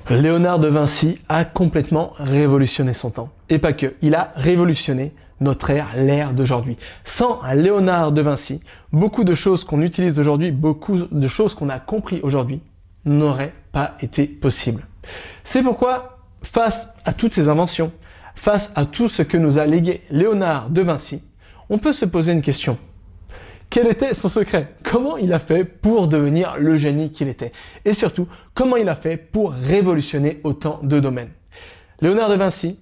Léonard de Vinci a complètement révolutionné son temps. Et pas que, il a révolutionné notre ère, l'ère d'aujourd'hui. Sans Léonard de Vinci, beaucoup de choses qu'on utilise aujourd'hui, beaucoup de choses qu'on a compris aujourd'hui, n'auraient pas été possibles. C'est pourquoi, face à toutes ces inventions, face à tout ce que nous a légué Léonard de Vinci, on peut se poser une question. Quel était son secret? Comment il a fait pour devenir le génie qu'il était? Et surtout, comment il a fait pour révolutionner autant de domaines? Léonard de Vinci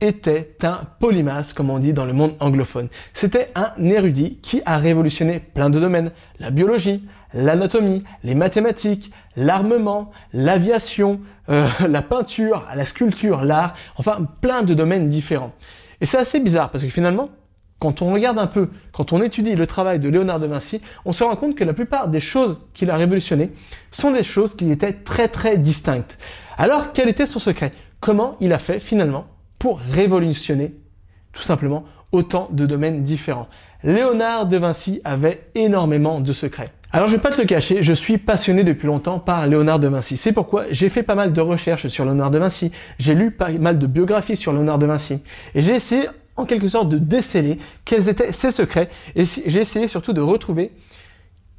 était un polymath, comme on dit dans le monde anglophone. C'était un érudit qui a révolutionné plein de domaines. La biologie, l'anatomie, les mathématiques, l'armement, l'aviation, la peinture, la sculpture, l'art, enfin plein de domaines différents. Et c'est assez bizarre parce que finalement, quand on regarde un peu, quand on étudie le travail de Léonard de Vinci, on se rend compte que la plupart des choses qu'il a révolutionnées sont des choses qui étaient très distinctes. Alors, quel était son secret? Comment il a fait finalement pour révolutionner tout simplement autant de domaines différents? Léonard de Vinci avait énormément de secrets. Alors je ne vais pas te le cacher, je suis passionné depuis longtemps par Léonard de Vinci. C'est pourquoi j'ai fait pas mal de recherches sur Léonard de Vinci, j'ai lu pas mal de biographies sur Léonard de Vinci et j'ai essayé en quelque sorte de déceler quels étaient ses secrets et j'ai essayé surtout de retrouver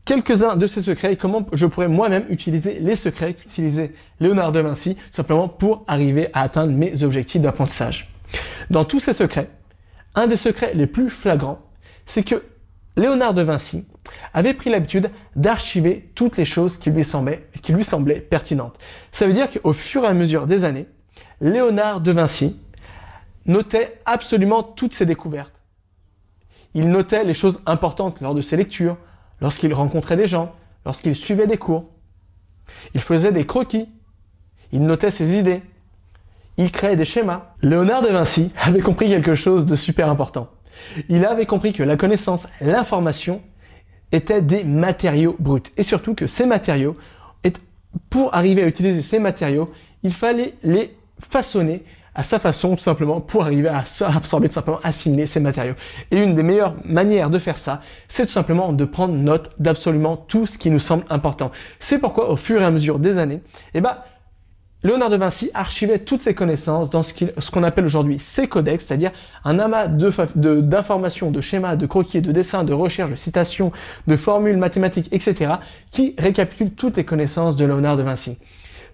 quelques-uns de ses secrets et comment je pourrais moi-même utiliser les secrets qu'utilisait Léonard de Vinci simplement pour arriver à atteindre mes objectifs d'apprentissage. Dans tous ces secrets, un des secrets les plus flagrants, c'est que Léonard de Vinci avait pris l'habitude d'archiver toutes les choses qui lui semblaient pertinentes. Ça veut dire qu'au fur et à mesure des années, Léonard de Vinci notait absolument toutes ses découvertes. Il notait les choses importantes lors de ses lectures, lorsqu'il rencontrait des gens, lorsqu'il suivait des cours. Il faisait des croquis, il notait ses idées, il créait des schémas. Léonard de Vinci avait compris quelque chose de super important. Il avait compris que la connaissance, l'information, étaient des matériaux bruts. Et surtout que ces matériaux, pour arriver à utiliser ces matériaux, il fallait les façonner à sa façon, tout simplement, pour arriver à absorber, tout simplement, assimiler ces matériaux. Et une des meilleures manières de faire ça, c'est tout simplement de prendre note d'absolument tout ce qui nous semble important. C'est pourquoi, au fur et à mesure des années, Léonard de Vinci archivait toutes ses connaissances dans ce qu'on appelle aujourd'hui ses codex, c'est-à-dire un amas d'informations, de schémas, de croquis, de dessins, de recherches, de citations, de formules mathématiques, etc., qui récapitulent toutes les connaissances de Léonard de Vinci.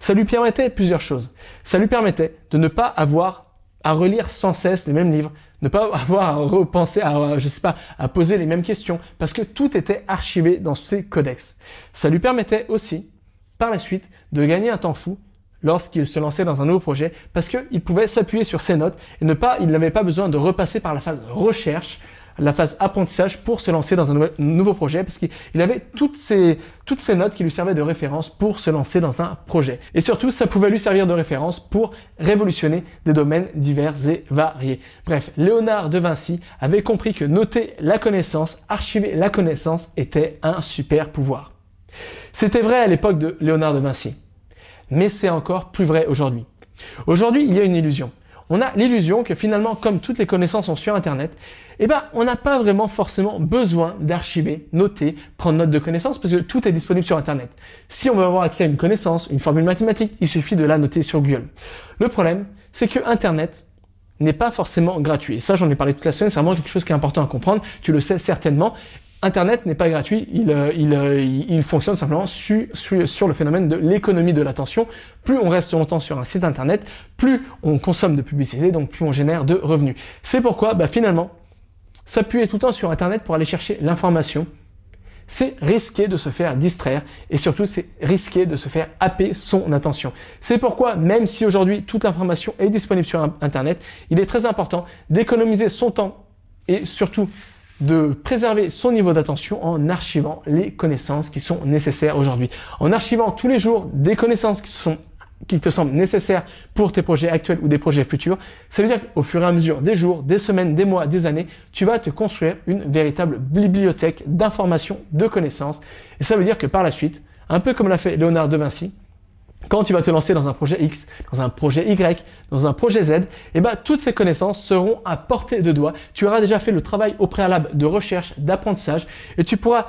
Ça lui permettait plusieurs choses. Ça lui permettait de ne pas avoir à relire sans cesse les mêmes livres, ne pas avoir à repenser à poser les mêmes questions, parce que tout était archivé dans ses codex. Ça lui permettait aussi, par la suite, de gagner un temps fou lorsqu'il se lançait dans un nouveau projet, parce qu'il pouvait s'appuyer sur ses notes et il n'avait pas besoin de repasser par la phase recherche, la phase apprentissage pour se lancer dans un nouveau projet, parce qu'il avait toutes ces notes qui lui servaient de référence pour se lancer dans un projet. Et surtout, ça pouvait lui servir de référence pour révolutionner des domaines divers et variés. Bref, Léonard de Vinci avait compris que noter la connaissance, archiver la connaissance était un super pouvoir. C'était vrai à l'époque de Léonard de Vinci, mais c'est encore plus vrai aujourd'hui. Aujourd'hui, il y a une illusion. On a l'illusion que finalement, comme toutes les connaissances sont sur Internet, on n'a pas vraiment forcément besoin d'archiver, noter, prendre note de connaissances parce que tout est disponible sur Internet. Si on veut avoir accès à une connaissance, une formule mathématique, il suffit de la noter sur Google. Le problème, c'est que Internet n'est pas forcément gratuit. Et ça, j'en ai parlé toute la semaine, c'est vraiment quelque chose qui est important à comprendre. Tu le sais certainement. Internet n'est pas gratuit, il fonctionne simplement sur le phénomène de l'économie de l'attention. Plus on reste longtemps sur un site Internet, plus on consomme de publicité, donc plus on génère de revenus. C'est pourquoi, finalement, s'appuyer tout le temps sur Internet pour aller chercher l'information, c'est risqué de se faire distraire et surtout c'est risqué de se faire happer son attention. C'est pourquoi, même si aujourd'hui toute l'information est disponible sur Internet, il est très important d'économiser son temps et surtout de préserver son niveau d'attention en archivant les connaissances qui sont nécessaires aujourd'hui. En archivant tous les jours des connaissances qui te semblent nécessaires pour tes projets actuels ou des projets futurs, ça veut dire qu'au fur et à mesure des jours, des semaines, des mois, des années, tu vas te construire une véritable bibliothèque d'informations, de connaissances. Et ça veut dire que par la suite, un peu comme l'a fait Léonard de Vinci, quand tu vas te lancer dans un projet X, dans un projet Y, dans un projet Z, toutes ces connaissances seront à portée de doigt. Tu auras déjà fait le travail au préalable de recherche, d'apprentissage et tu pourras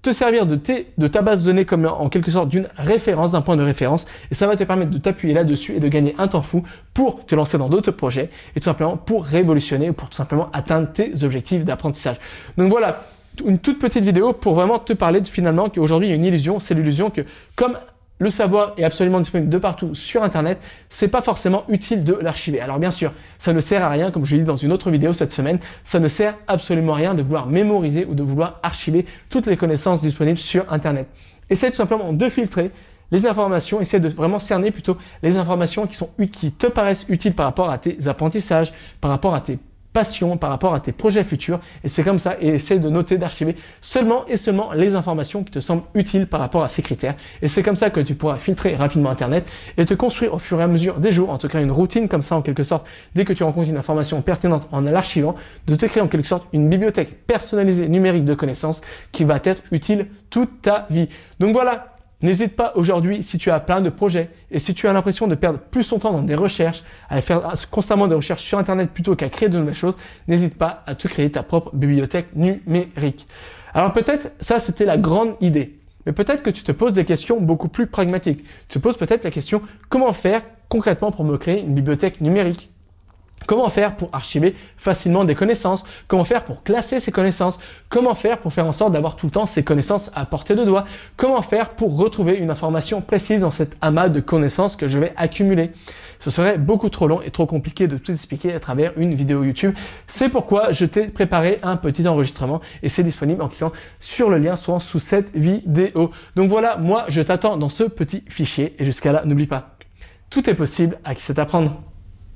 te servir de ta base de données comme en quelque sorte d'une référence, d'un point de référence, et ça va te permettre de t'appuyer là-dessus et de gagner un temps fou pour te lancer dans d'autres projets et tout simplement pour révolutionner ou pour tout simplement atteindre tes objectifs d'apprentissage. Donc voilà, une toute petite vidéo pour vraiment te parler finalement qu'aujourd'hui il y a une illusion, c'est l'illusion que comme le savoir est absolument disponible de partout sur Internet, c'est pas forcément utile de l'archiver. Alors bien sûr, ça ne sert à rien, comme je l'ai dit dans une autre vidéo cette semaine, ça ne sert absolument à rien de vouloir mémoriser ou de vouloir archiver toutes les connaissances disponibles sur Internet. Essaye tout simplement de filtrer les informations, essaie de vraiment cerner plutôt les informations qui te paraissent utiles par rapport à tes apprentissages, par rapport à tes passion par rapport à tes projets futurs et c'est comme ça et essaie de noter, d'archiver seulement les informations qui te semblent utiles par rapport à ces critères et c'est comme ça que tu pourras filtrer rapidement Internet et te construire au fur et à mesure des jours, en tout cas une routine comme ça en quelque sorte, dès que tu rencontres une information pertinente en l'archivant, de te créer en quelque sorte une bibliothèque personnalisée numérique de connaissances qui va t'être utile toute ta vie. Donc voilà. N'hésite pas aujourd'hui, si tu as plein de projets et si tu as l'impression de perdre plus ton temps dans des recherches, à faire constamment des recherches sur Internet plutôt qu'à créer de nouvelles choses, n'hésite pas à te créer ta propre bibliothèque numérique. Alors peut-être, ça c'était la grande idée, mais peut-être que tu te poses des questions beaucoup plus pragmatiques. Tu te poses peut-être la question, comment faire concrètement pour me créer une bibliothèque numérique ? Comment faire pour archiver facilement des connaissances? Comment faire pour classer ces connaissances? Comment faire pour faire en sorte d'avoir tout le temps ces connaissances à portée de doigt? Comment faire pour retrouver une information précise dans cet amas de connaissances que je vais accumuler? Ce serait beaucoup trop long et trop compliqué de tout expliquer à travers une vidéo YouTube. C'est pourquoi je t'ai préparé un petit enregistrement et c'est disponible en cliquant sur le lien souvent sous cette vidéo. Donc voilà, moi je t'attends dans ce petit fichier et jusqu'à là, n'oublie pas, tout est possible à qui sait apprendre.